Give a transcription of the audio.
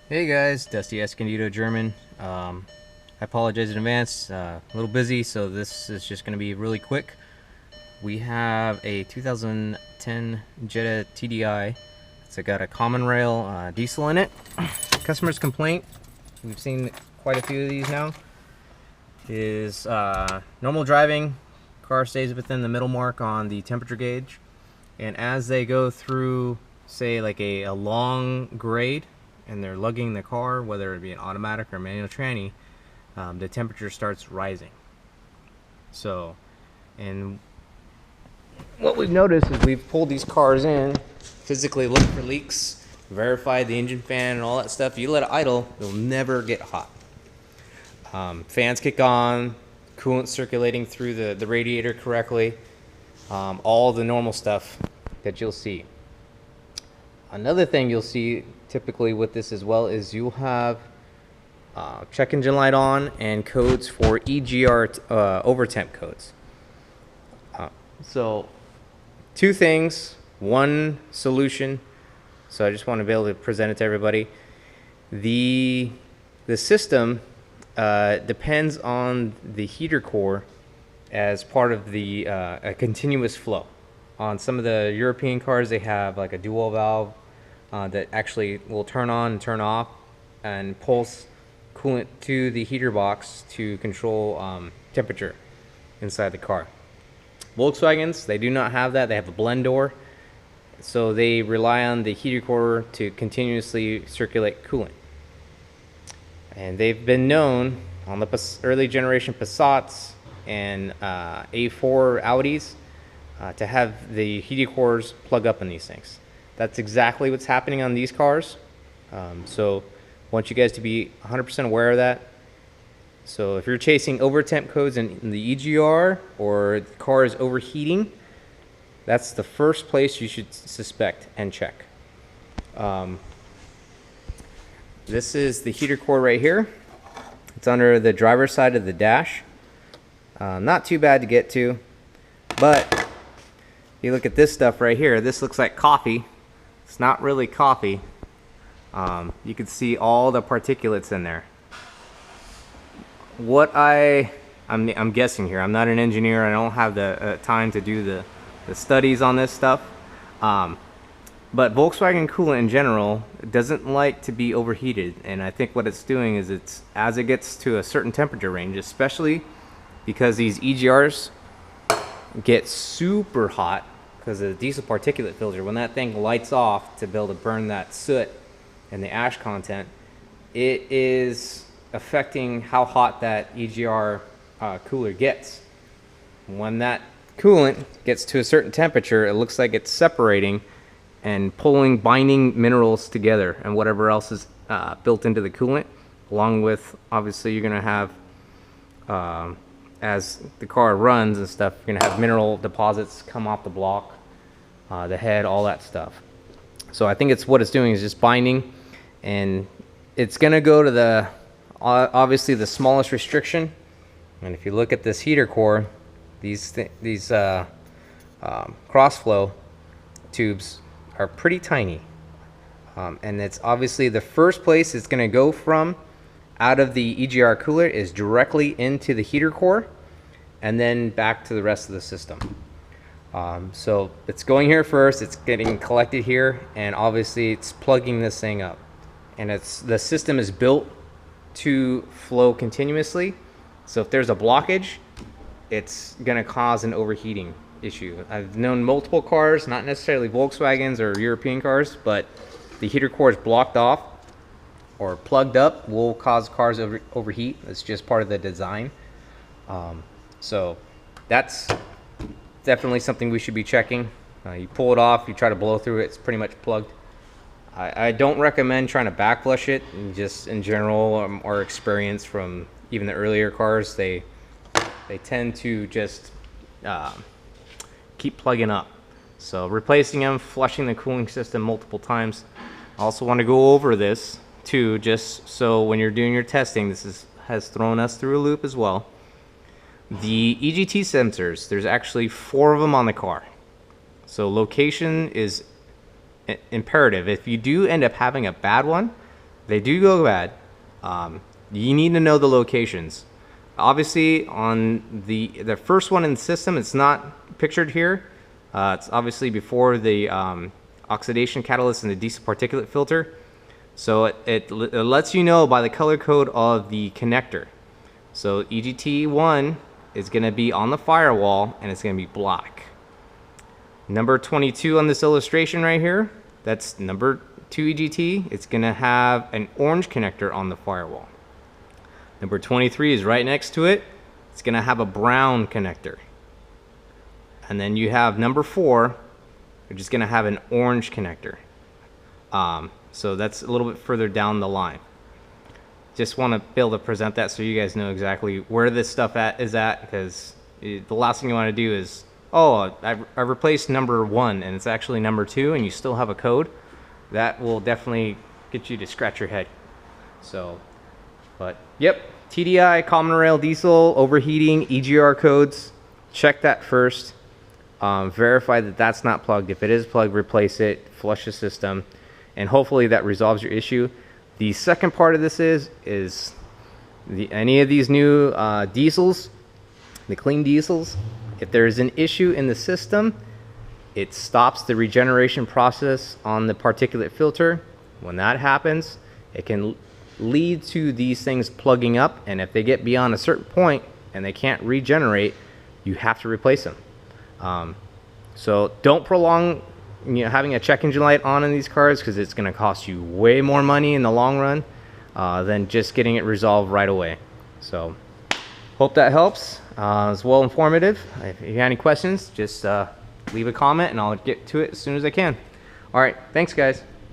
Hey guys, Dusty Escondido German. I apologize in advance. A little busy, so this is just going to be really quick. We have a 2010 Jetta TDI. It's got a common rail diesel in it. Customer's complaint, we've seen quite a few of these now, is normal driving, car stays within the middle mark on the temperature gauge, and as they go through, say, like a long grade, and they're lugging the car, whether it be an automatic or manual tranny, the temperature starts rising. So, and what we've noticed is we've pulled these cars in, physically looked for leaks, verified the engine fan and all that stuff. You let it idle, it'll never get hot. Fans kick on, coolant circulating through the radiator correctly, all the normal stuff that you'll see. Another thing you'll see typically with this as well is you'll have check engine light on and codes for EGR over temp codes. So two things, one solution. So I just want to be able to present it to everybody. The system depends on the heater core as part of the a continuous flow. On some of the European cars, they have like a dual valve that actually will turn on and turn off and pulse coolant to the heater box to control temperature inside the car. Volkswagens, they do not have that. They have a blend door, so they rely on the heater core to continuously circulate coolant. And they've been known on the early generation Passats and A4 Audis to have the heater cores plug up in these things. That's exactly what's happening on these cars. So I want you guys to be 100% aware of that. So if you're chasing over temp codes in the EGR or the car is overheating, that's the first place you should suspect and check. This is the heater core right here. It's under the driver's side of the dash. Not too bad to get to, but you look at this stuff right here. This looks like coffee. It's not really coffee. You can see all the particulates in there. What I'm guessing here, I'm not an engineer, I don't have the time to do the studies on this stuff, but Volkswagen coolant in general doesn't like to be overheated, and I think what it's doing is it's, as it gets to a certain temperature range, especially because these EGRs get super hot because of the diesel particulate filter, when that thing lights off to be able to burn that soot and the ash content, it is affecting how hot that EGR cooler gets. When that coolant gets to a certain temperature, it looks like it's separating and pulling, binding minerals together and whatever else is built into the coolant, along with, obviously, you're going to have, as the car runs and stuff, you're going to have mineral deposits come off the block, the head, all that stuff. So I think it's what it's doing is just binding, and it's going to go to the obviously the smallest restriction. And if you look at this heater core, these cross flow tubes are pretty tiny, and it's obviously the first place it's going to go from out of the EGR cooler is directly into the heater core and then back to the rest of the system. So it's going here first, it's getting collected here, and obviously it's plugging this thing up, and the system is built to flow continuously. So if there's a blockage, it's going to cause an overheating issue. I've known multiple cars, not necessarily Volkswagens or European cars, but the heater core is blocked off or plugged up will cause cars overheat. It's just part of the design. So that's definitely something we should be checking. You pull it off, you try to blow through it, it's pretty much plugged. I don't recommend trying to back flush it. Just in general, our experience from even the earlier cars, they tend to just keep plugging up. So replacing them, flushing the cooling system multiple times. I also want to go over this too, just so when you're doing your testing, this has thrown us through a loop as well. The EGT sensors, there's actually 4 of them on the car. So location is imperative. If you do end up having a bad one, They do go bad. You need to know the locations. Obviously, on the first one in the system, it's not pictured here. It's obviously before the oxidation catalyst and the diesel particulate filter. So it lets you know by the color code of the connector. So EGT1 is going to be on the firewall, and it's going to be black. Number 22 on this illustration right here, that's number 2 EGT. It's going to have an orange connector on the firewall. Number 23 is right next to it. It's going to have a brown connector. And then you have number 4, which is going to have an orange connector. So that's a little bit further down the line. Just want to be able to present that so you guys know exactly where this stuff is at, because the last thing you want to do is, oh, I replaced number 1 and it's actually number 2 and you still have a code. That will definitely get you to scratch your head. So, but yep, TDI, common rail diesel, overheating, EGR codes, check that first. Verify that that's not plugged. If it is plugged, replace it, flush the system, and hopefully that resolves your issue. The second part of this is any of these new diesels, the clean diesels, if there is an issue in the system, it stops the regeneration process on the particulate filter. When that happens, it can lead to these things plugging up, and if they get beyond a certain point and they can't regenerate, you have to replace them. So don't prolong having a check engine light on in these cars, because it's going to cost you way more money in the long run than just getting it resolved right away. So hope that helps. It's well informative. If you have any questions, just leave a comment and I'll get to it as soon as I can. All right, thanks guys.